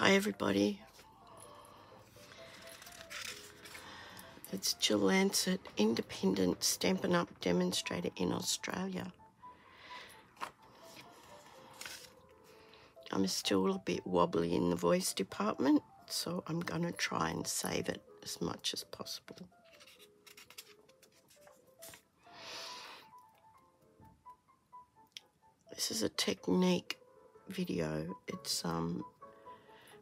Hi everybody, it's Jill Lancet, independent Stampin' Up! Demonstrator in Australia. I'm still a bit wobbly in the voice department, so I'm going to try and save it as much as possible. This is a technique video. It's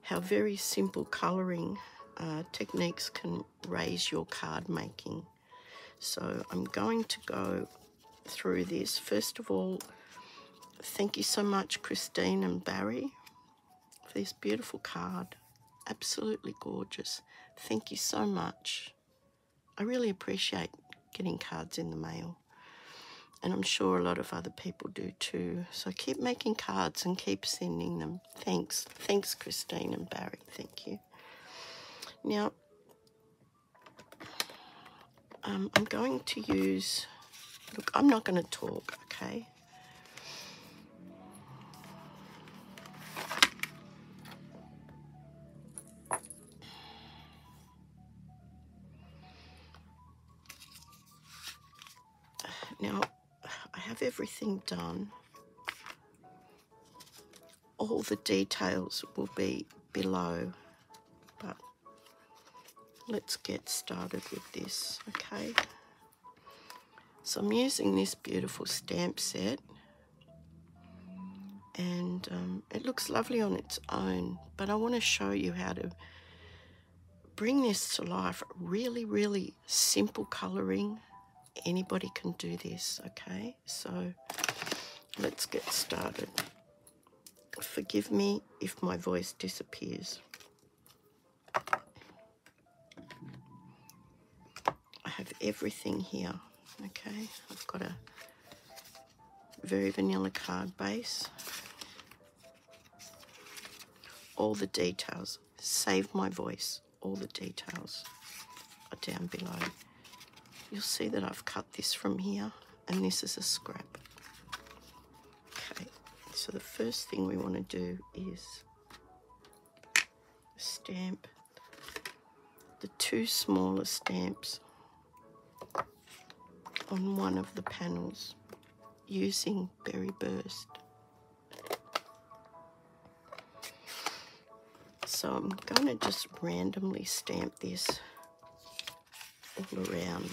how very simple colouring techniques can raise your card making. So I'm going to go through this. First of all, thank you so much, Christine and Barry, for this beautiful card. Absolutely gorgeous. Thank you so much. I really appreciate getting cards in the mail. And I'm sure a lot of other people do too. So keep making cards and keep sending them. Thanks. Thanks, Christine and Barry. Thank you. Now, I'm going to use... Look, I'm not going to talk, okay? Now, I have everything done. All the details will be below, but let's get started with this, okay? So I'm using this beautiful stamp set, and it looks lovely on its own, but I want to show you how to bring this to life. Really, really simple colouring. Anybody can do this, okay? So let's get started. Forgive me if my voice disappears. I have everything here, okay? I've got a very vanilla card base. All the details, save my voice, all the details are down below. You'll see that I've cut this from here, and this is a scrap. Okay, so the first thing we want to do is stamp the two smaller stamps on one of the panels using Berry Burst. So I'm going to just randomly stamp this all around.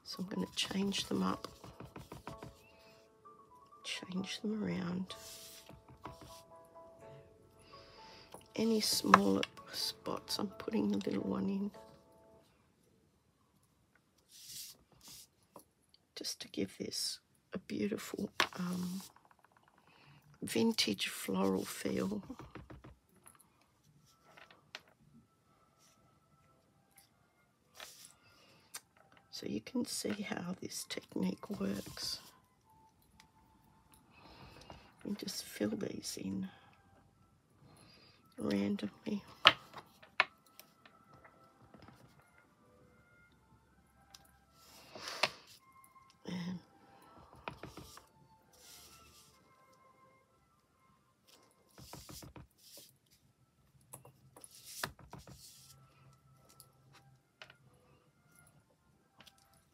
So I'm going to change them up, change them around. Any smaller spots, I'm putting the little one in, just to give this a beautiful vintage floral feel. So you can see how this technique works. You just fill these in randomly.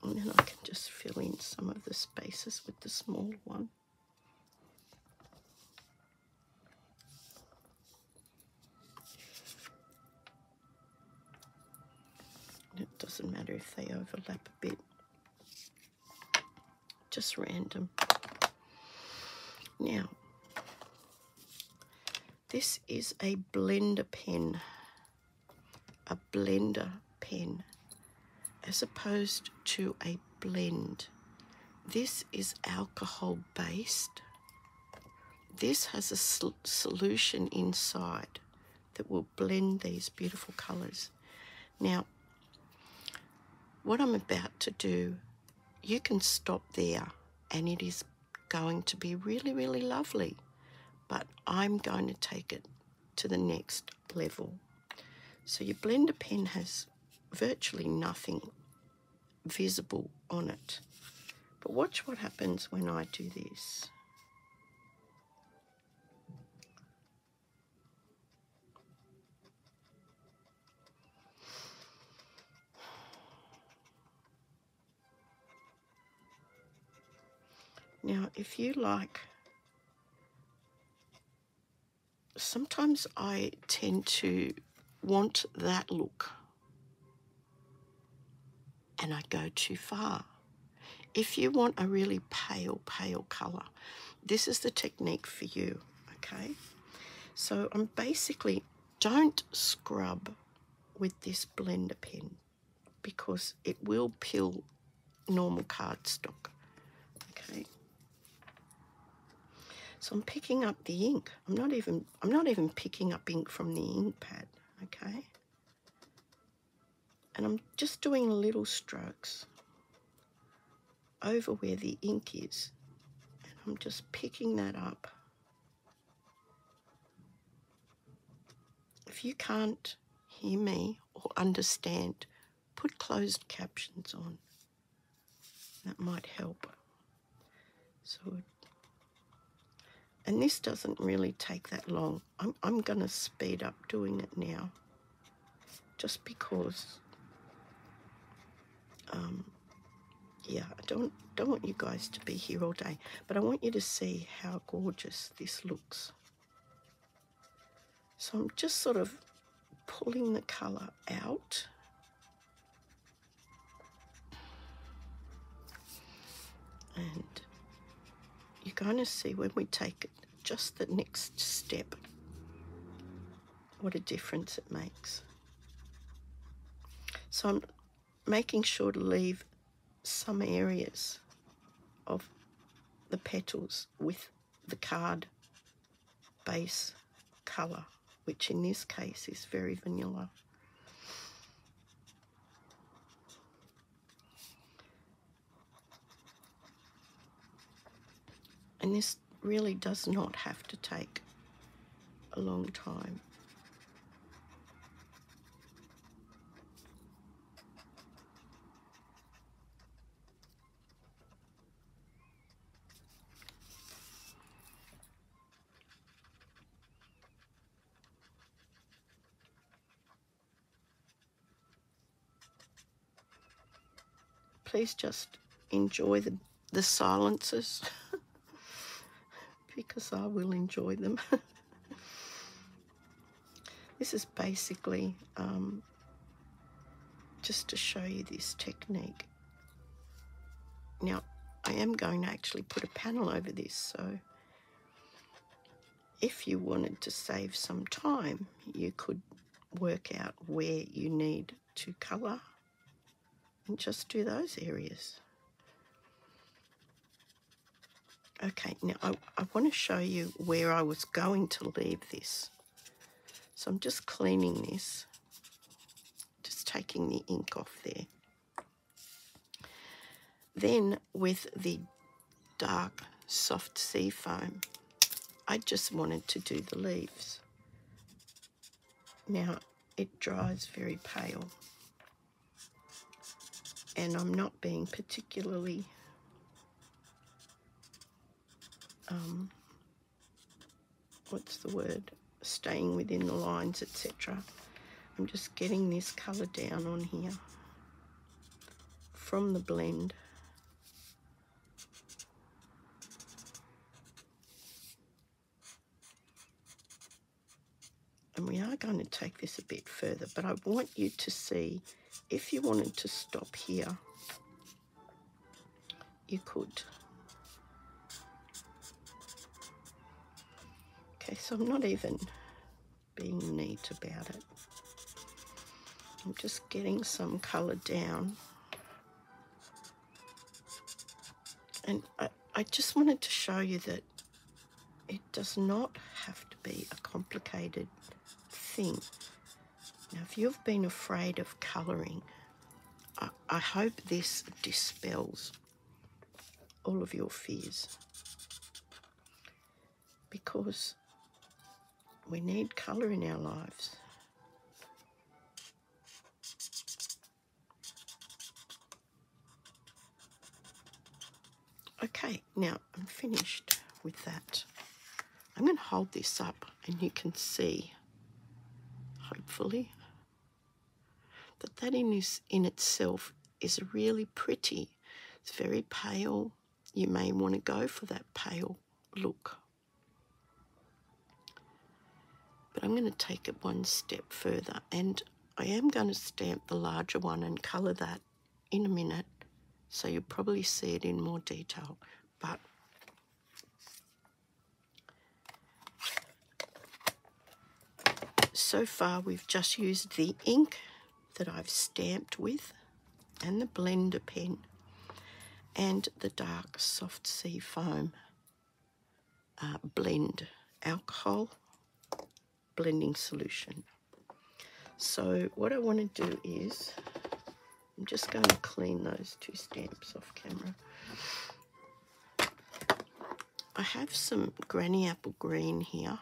And then I can just fill in some of the spaces with the small one. It doesn't matter if they overlap a bit. Just random. Now, this is a blender pen. A blender pen, as opposed to a blend. This is alcohol based. This has a solution inside that will blend these beautiful colours. Now, what I'm about to do, you can stop there and it is going to be really, really lovely. But I'm going to take it to the next level. So your blender pen has virtually nothing visible on it. But watch what happens when I do this. Now, if you like, sometimes I tend to want that look and I go too far. If you want a really pale colour, this is the technique for you, okay? So I'm basically, don't scrub with this blender pen because it will peel normal cardstock, okay? So I'm picking up the ink. I'm not even picking up ink from the ink pad, okay? And I'm just doing little strokes over where the ink is. And I'm just picking that up. If you can't hear me or understand, put closed captions on. That might help. So, and this doesn't really take that long. I'm going to speed up doing it now, just because, yeah, I don't want you guys to be here all day, but I want you to see how gorgeous this looks. So I'm just sort of pulling the colour out. And you're going to see when we take it, just the next step, what a difference it makes. So I'm making sure to leave some areas of the petals with the card base colour, which in this case is very vanilla. And this really does not have to take a long time. Please just enjoy the silences because I will enjoy them. This is basically just to show you this technique. Now, I am going to actually put a panel over this, so if you wanted to save some time, you could work out where you need to colour and just do those areas. Okay, now I want to show you where I was going to leave this. So I'm just cleaning this, just taking the ink off there. Then with the dark soft sea foam, I just wanted to do the leaves. Now it dries very pale and I'm not being particularly what's the word, staying within the lines, etc. I'm just getting this colour down on here from the blend. And we are going to take this a bit further, but I want you to see, if you wanted to stop here, you could. Okay, so I'm not even being neat about it. I'm just getting some colour down. And I just wanted to show you that it does not have to be a complicated thing. Now, if you've been afraid of colouring, I hope this dispels all of your fears, because we need colour in our lives. Okay, now I'm finished with that. I'm going to hold this up and you can see, hopefully, that in itself is really pretty. It's very pale, you may want to go for that pale look. But I'm going to take it one step further, and I am going to stamp the larger one and colour that in a minute, so you'll probably see it in more detail. But so far we've just used the ink that I've stamped with, and the blender pen, and the dark soft sea foam blend alcohol blending solution. So what I want to do is, I'm just going to clean those two stamps off camera. I have some Granny Apple Green here.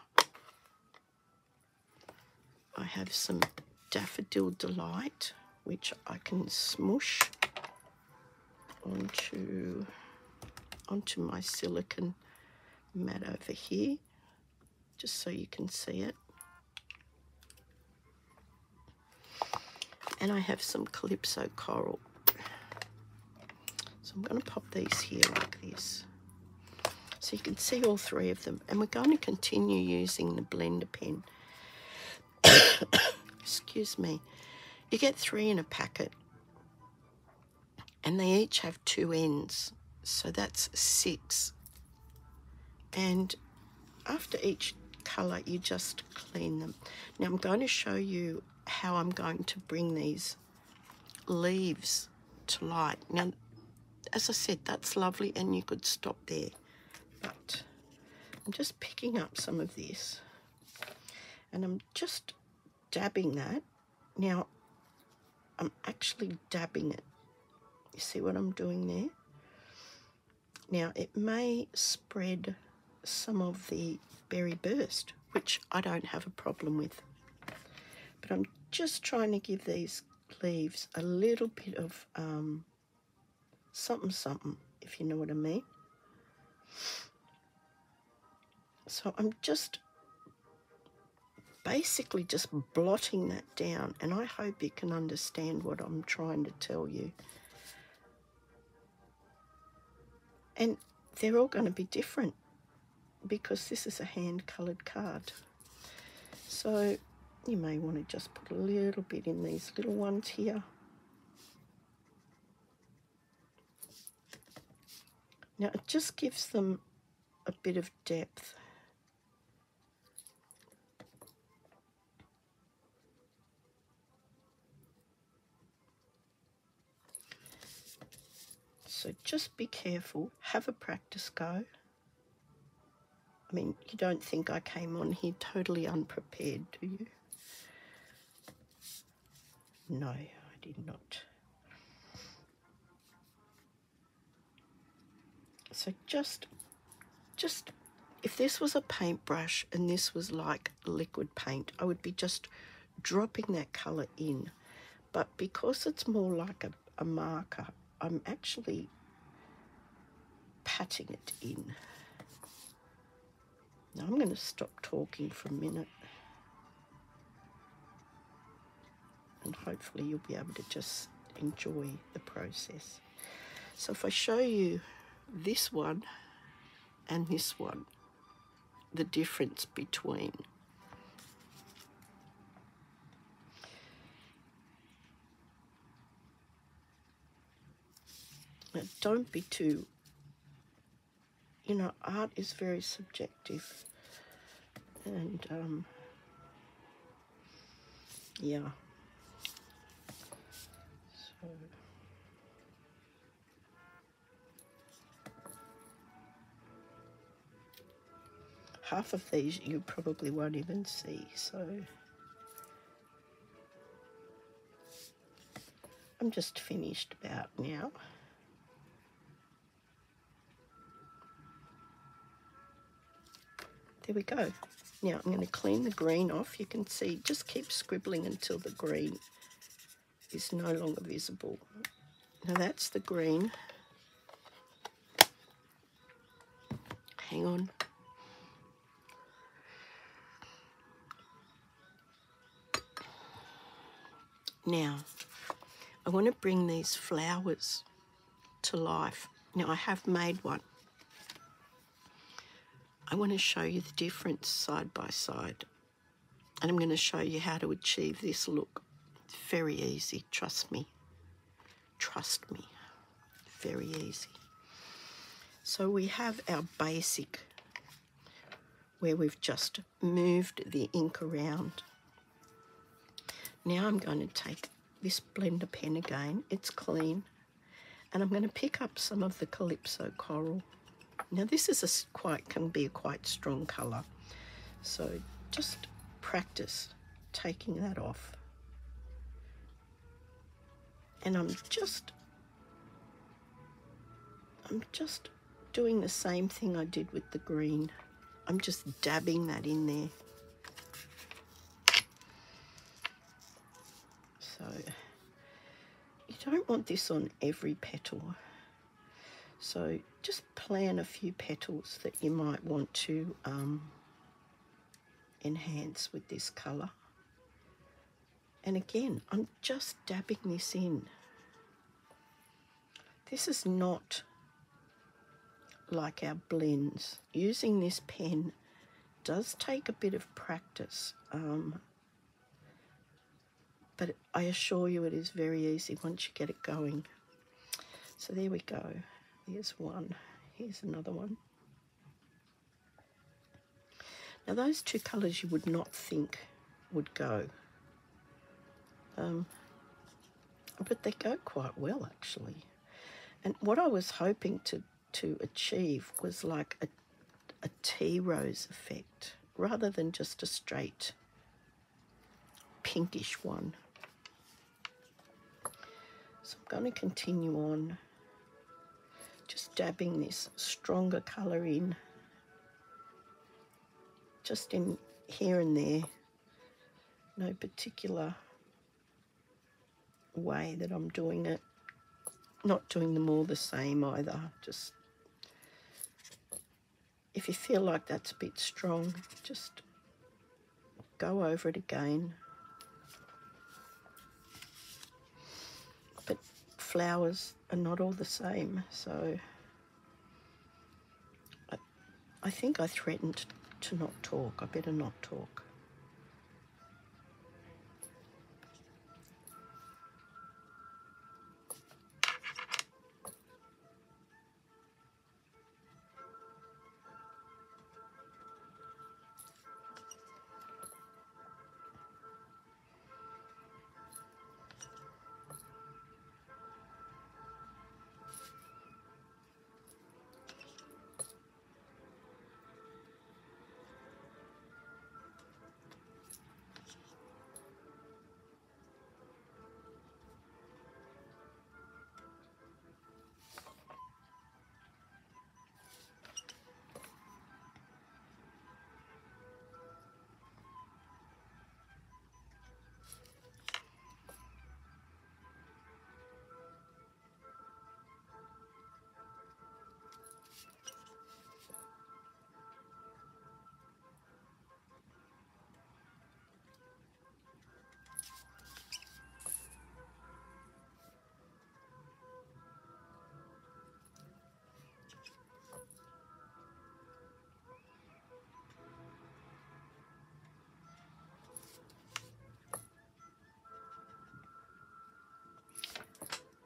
I have some Daffodil Delight, which I can smush onto my silicone mat over here, just so you can see it. And I have some Calypso Coral. So I'm going to pop these here like this, so you can see all three of them. And we're going to continue using the blender pen. Excuse me. You get 3 in a packet, and they each have 2 ends, so that's 6. And after each colour, you just clean them. Now I'm going to show you how I'm going to bring these leaves to light. Now, as I said, that's lovely, and you could stop there, but I'm just picking up some of this, and I'm just dabbing that. Now, I'm actually dabbing it. You see what I'm doing there? Now, it may spread some of the berry burst, which I don't have a problem with. But I'm just trying to give these leaves a little bit of something, something, if you know what I mean. So I'm just basically just blotting that down, and I hope you can understand what I'm trying to tell you. And they're all going to be different, because this is a hand-coloured card. So you may want to just put a little bit in these little ones here. Now it just gives them a bit of depth. So just be careful, have a practice go. I mean, you don't think I came on here totally unprepared, do you? No, I did not. So just if this was a paintbrush and this was like liquid paint, I would be just dropping that colour in. But because it's more like a marker, I'm actually patting it in. Now I'm going to stop talking for a minute, and hopefully you'll be able to just enjoy the process. So if I show you this one and this one, the difference between. Now, don't be too, you know, art is very subjective, and yeah. So half of these you probably won't even see, so I'm just finished about now. There we go. Now I'm going to clean the green off. You can see, just keep scribbling until the green is no longer visible. Now that's the green. Hang on. Now, I want to bring these flowers to life. Now I have made one. I want to show you the difference side by side. And I'm going to show you how to achieve this look. It's very easy, trust me. Trust me, very easy. So we have our basic where we've just moved the ink around. Now I'm going to take this blender pen again, it's clean, and I'm going to pick up some of the Calypso coral. Now this is can be a quite strong colour, so just practice taking that off. And I'm just doing the same thing I did with the green. I'm just dabbing that in there. So you don't want this on every petal. So just plan a few petals that you might want to enhance with this colour. And again, I'm just dabbing this in. This is not like our blends. Using this pen does take a bit of practice, but I assure you it is very easy once you get it going. So there we go. Here's one. Here's another one. Now those two colours you would not think would go, but they go quite well actually. And what I was hoping to achieve was like a tea rose effect rather than just a straight pinkish one. So I'm going to continue on just dabbing this stronger colour in, just in here and there, no particular way that I'm doing it, not doing them all the same either. Just if you feel like that's a bit strong, just go over it again. But flowers are not all the same, so I think I threatened to not talk. I better not talk.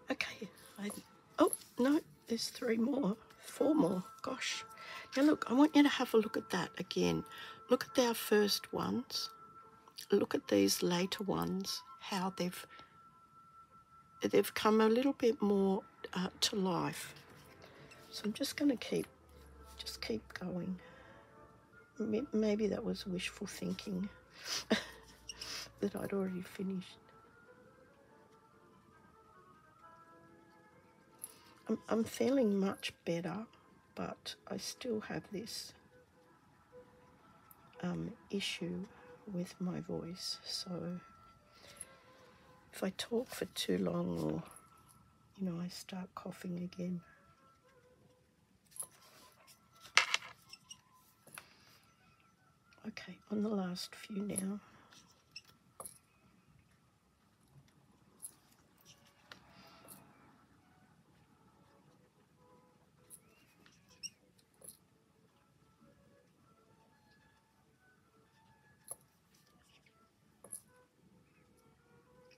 Okay, oh no, there's 3 more, 4 more, gosh. Now look, I want you to have a look at that again. Look at our first ones, look at these later ones, how they've come a little bit more to life. So I'm just going to keep going. Maybe that was wishful thinking that I'd already finished. I'm feeling much better, but I still have this issue with my voice. So if I talk for too long or, you know, I start coughing again. Okay, on the last few now.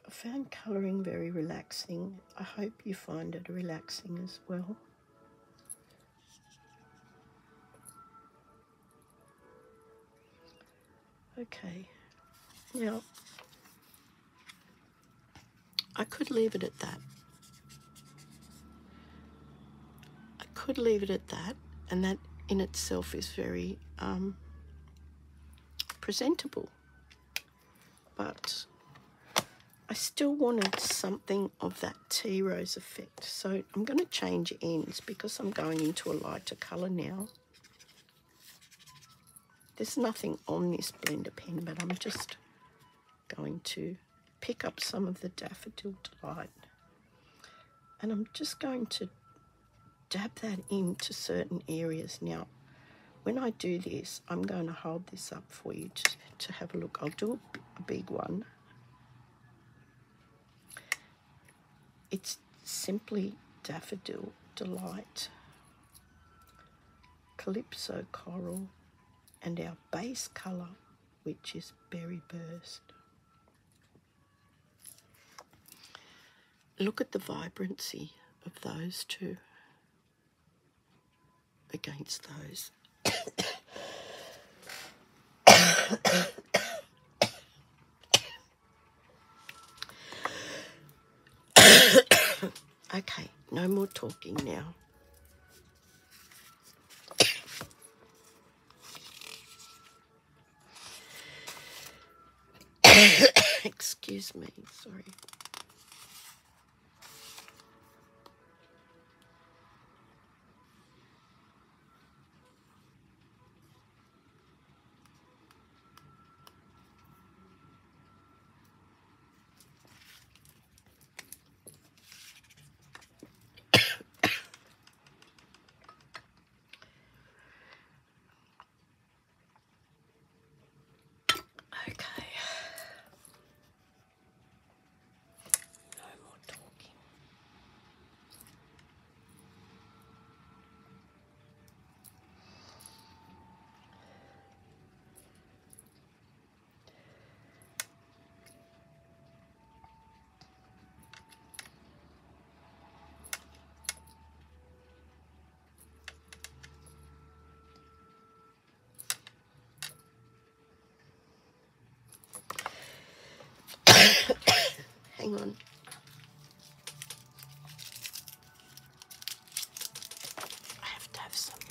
I found colouring very relaxing. I hope you find it relaxing as well. Okay, now I could leave it at that. I could leave it at that, and that in itself is very presentable. But I still wanted something of that tea rose effect. So I'm going to change ends because I'm going into a lighter colour now. There's nothing on this blender pen, but I'm just going to pick up some of the Daffodil Delight. And I'm just going to dab that into certain areas. Now, when I do this, I'm going to hold this up for you to have a look. I'll do a big one. It's simply Daffodil Delight, Calypso Coral, and our base colour, which is Berry Burst. Look at the vibrancy of those two against those. Okay, no more talking now. Excuse me, sorry. Okay. No more talking. Hang on. I have to have something.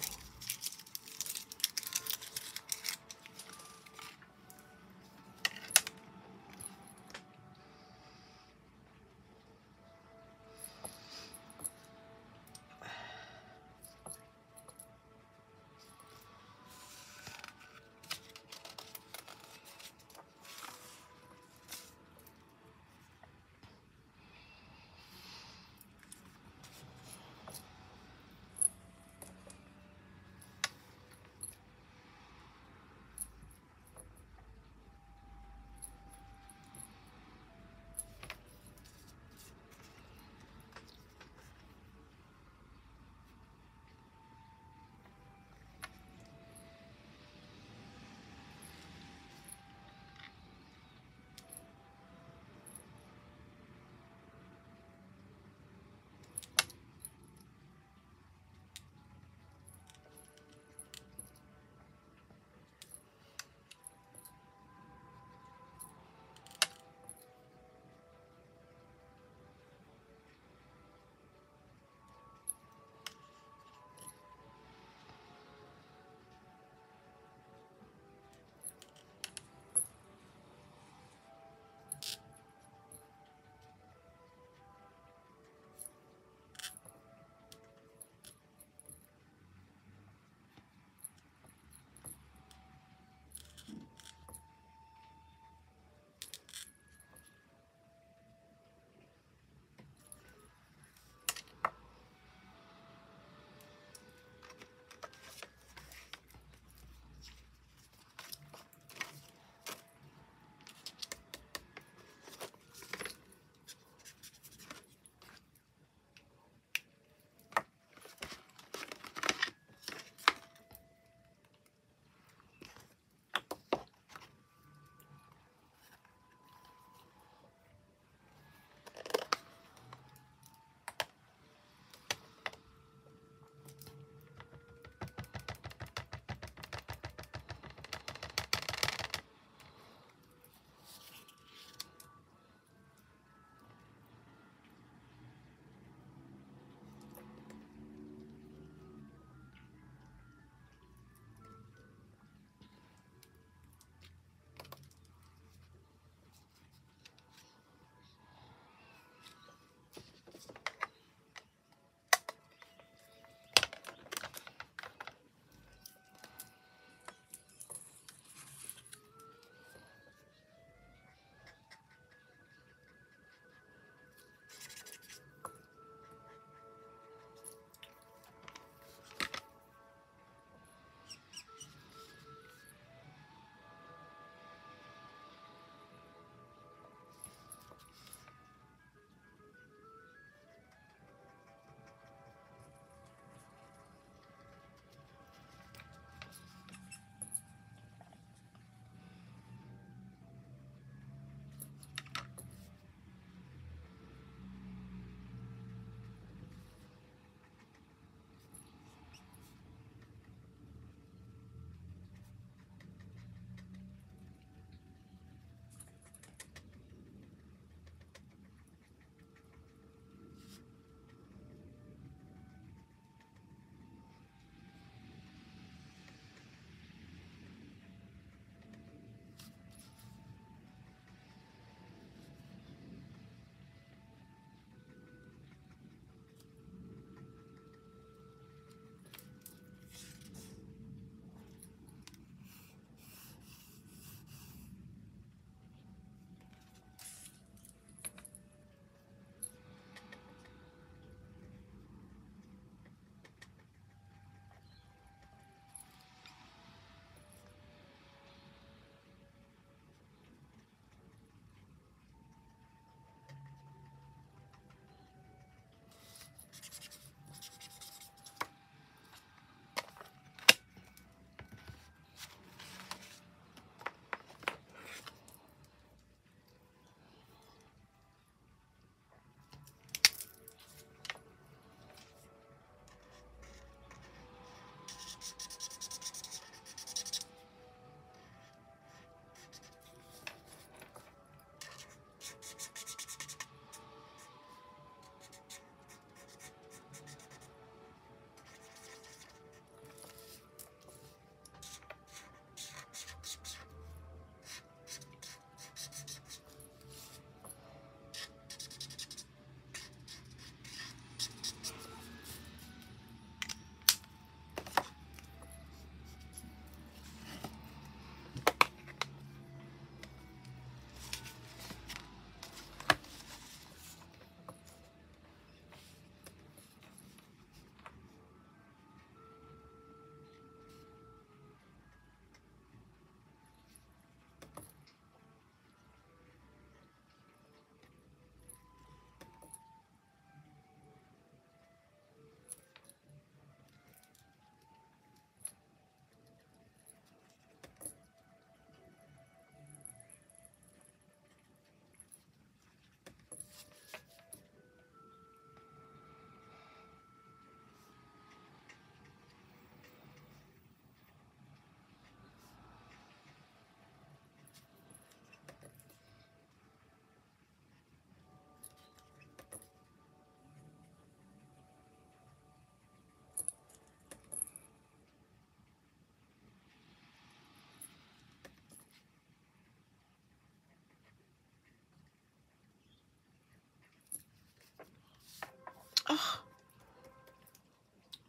Oh,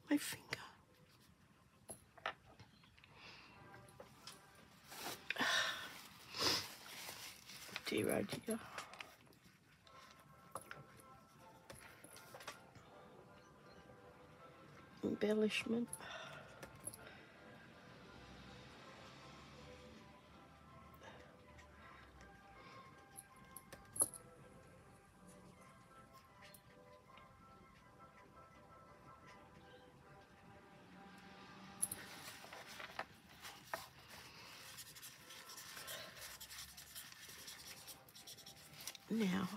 my finger. Dear, oh dear. Embellishment. Now,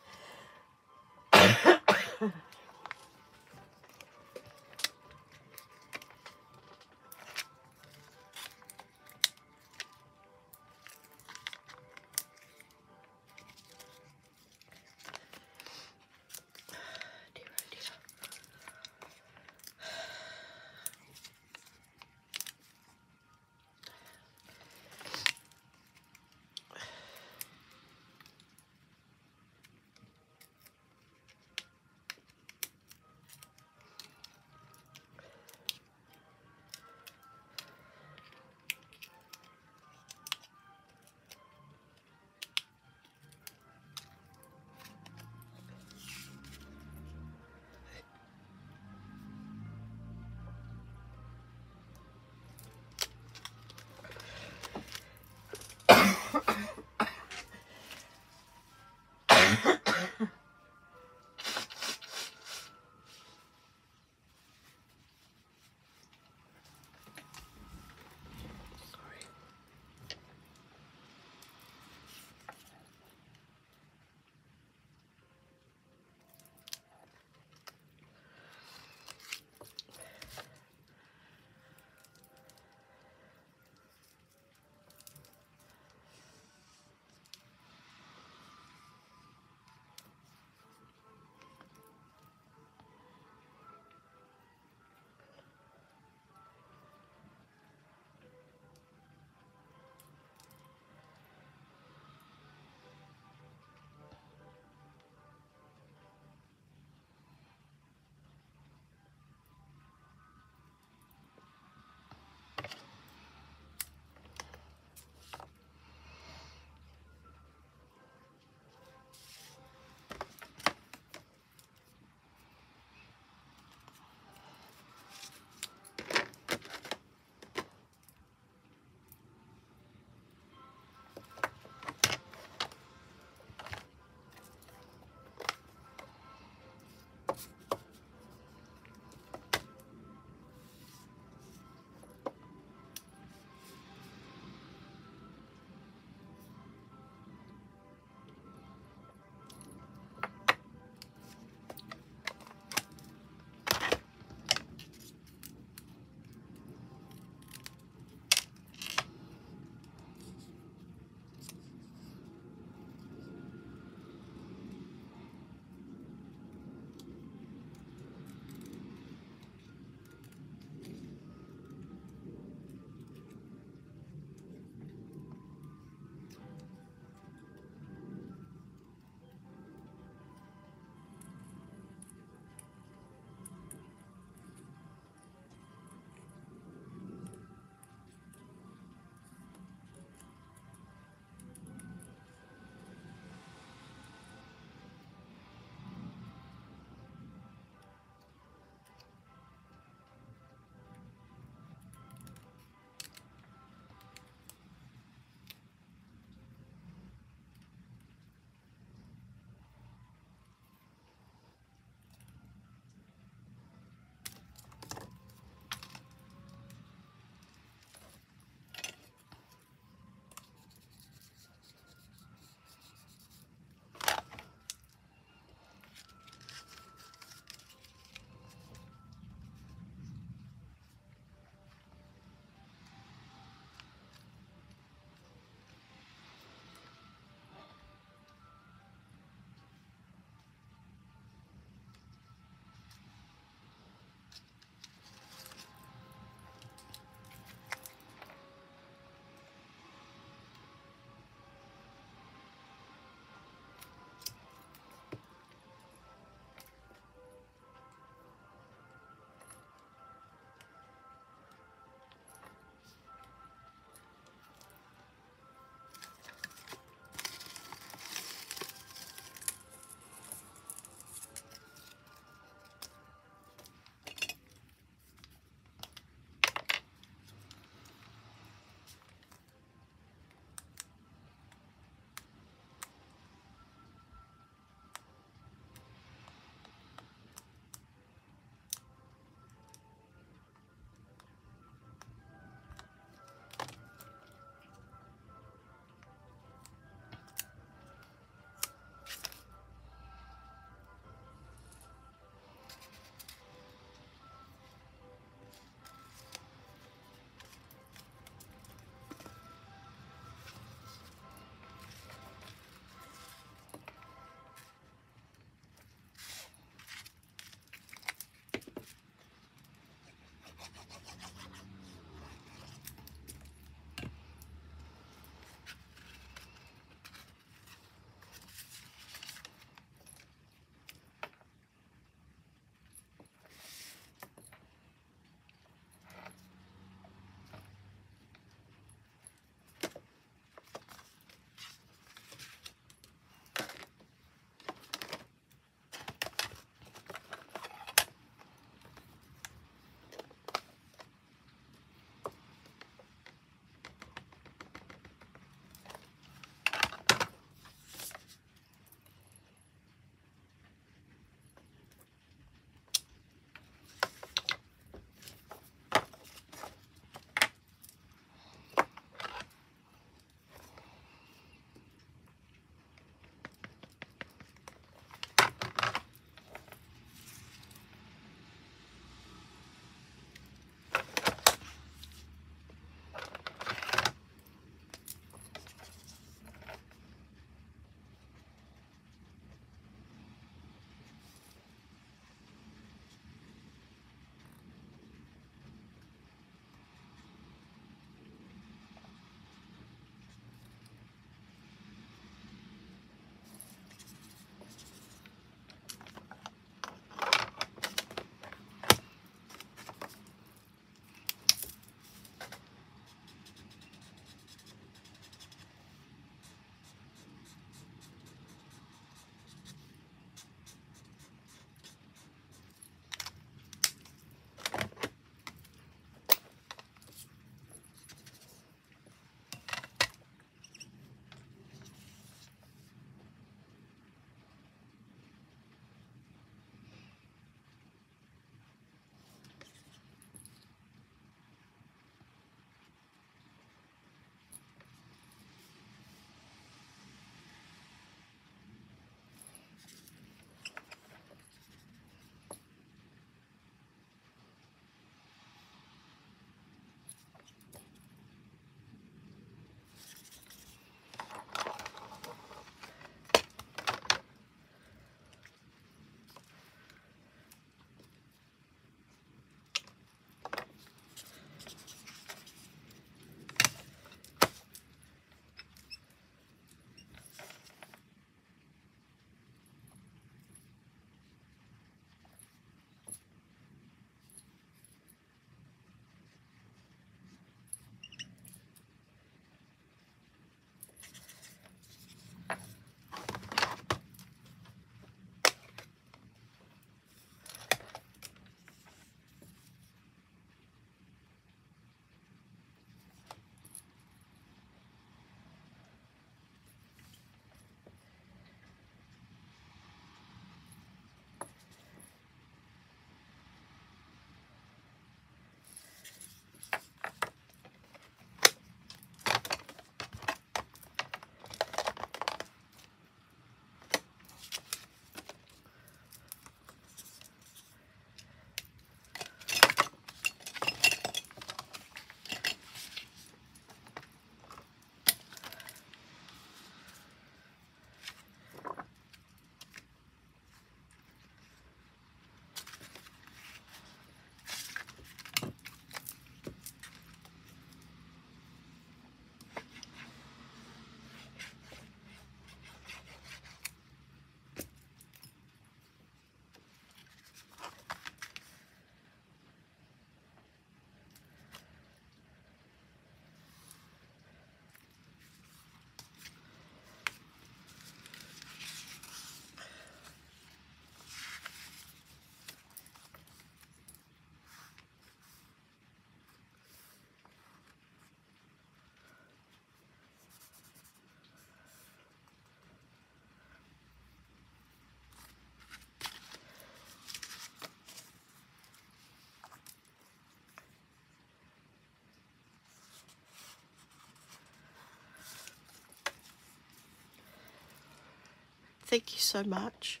Thank you so much.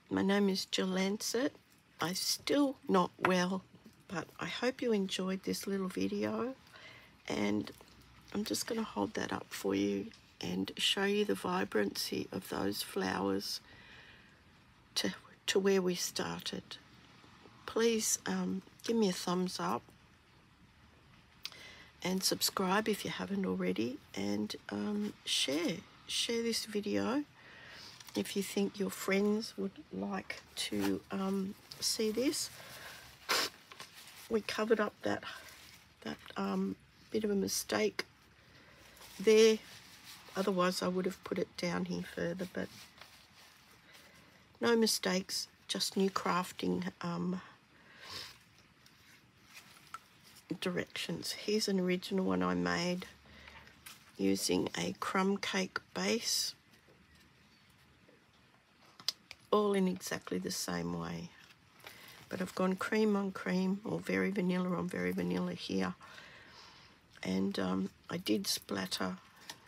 My name is Jill Lancet. I'm still not well, but I hope you enjoyed this little video, and I'm just going to hold that up for you and show you the vibrancy of those flowers to where we started. Please give me a thumbs up and subscribe if you haven't already, and share this video if you think your friends would like to see this. We covered up that bit of a mistake there, otherwise I would have put it down here further, but no mistakes, just new crafting directions. Here's an original one I made using a crumb cake base, all in exactly the same way, but I've gone cream on cream, or very vanilla on very vanilla here, and I did splatter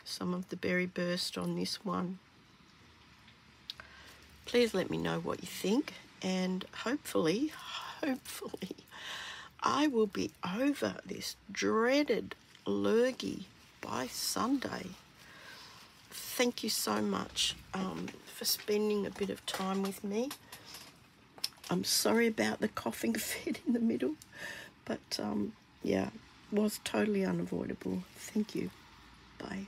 some of the berry burst on this one. Please let me know what you think, and hopefully I will be over this dreaded lurgy by Sunday. Thank you so much for spending a bit of time with me. I'm sorry about the coughing fit in the middle, but yeah, was totally unavoidable. Thank you. Bye.